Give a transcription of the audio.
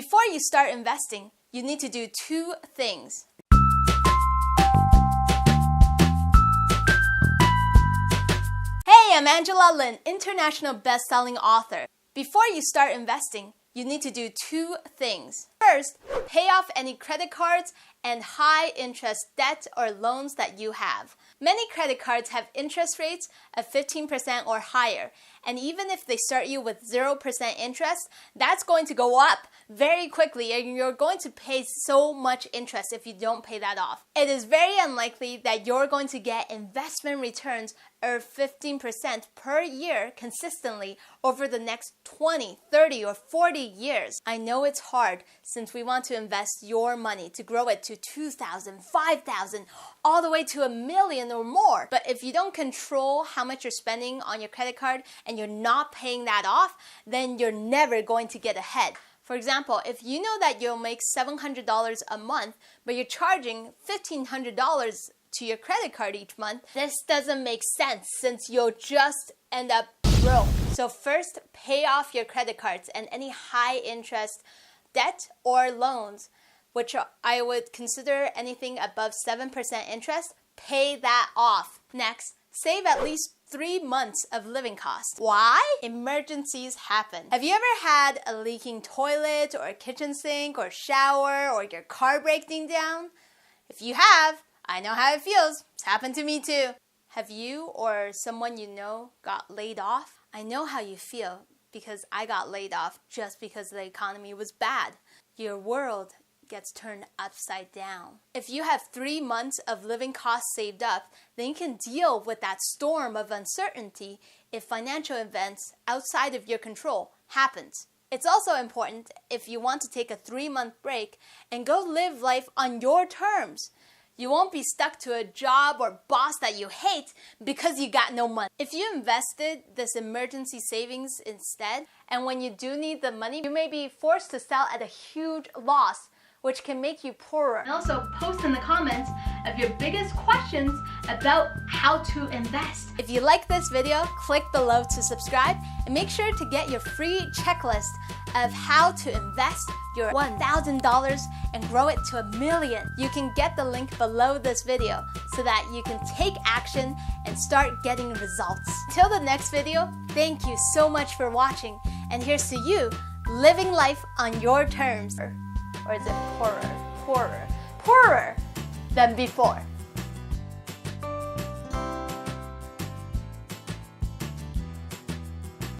Before you start investing, you need to do two things. Hey, I'm Angela Lin, international best-selling author. Before you start investing, you need to do two things. First, pay off any credit cards and high-interest debt or loans that you have. Many credit cards have interest rates of 15% or higher, and even if they start you with 0% interest, that's going to go up very quickly and you're going to pay so much interest if you don't pay that off. It is very unlikely that you're going to get investment returns of 15% per year consistently over the next 20, 30, or 40 years. I know it's hard since we want to invest your money to grow it to 2,000, 5,000, all the way to $1 million or more. But if you don't control how much you're spending on your credit card and you're not paying that off, then you're never going to get ahead. For example, if you know that you'll make $700 a month, but you're charging $1,500 to your credit card each month, this doesn't make sense since you'll just end up broke. So first, pay off your credit cards and any high interest debt or loans, which I would consider anything above 7% interest, pay that off. Next, save at least 3 months of living costs. Why? Emergencies happen. Have you ever had a leaking toilet or a kitchen sink or shower or your car breaking down? If you have, I know how it feels. It's happened to me too. Have you or someone you know got laid off? I know how you feel because I got laid off just because the economy was bad. Your world gets turned upside down. If you have 3 months of living costs saved up, then you can deal with that storm of uncertainty if financial events outside of your control happens. It's also important if you want to take a 3-month break and go live life on your terms. You won't be stuck to a job or boss that you hate because you got no money. If you invested this emergency savings instead, and when you do need the money, you may be forced to sell at a huge loss, which can make you poorer. And also post in the comments of your biggest questions about how to invest. If you like this video, click below to subscribe and make sure to get your free checklist of how to invest your $1,000 and grow it to $1 million. You can get the link below this video so that you can take action and start getting results. Till the next video, thank you so much for watching, and here's to you living life on your terms. Or is it poorer than before?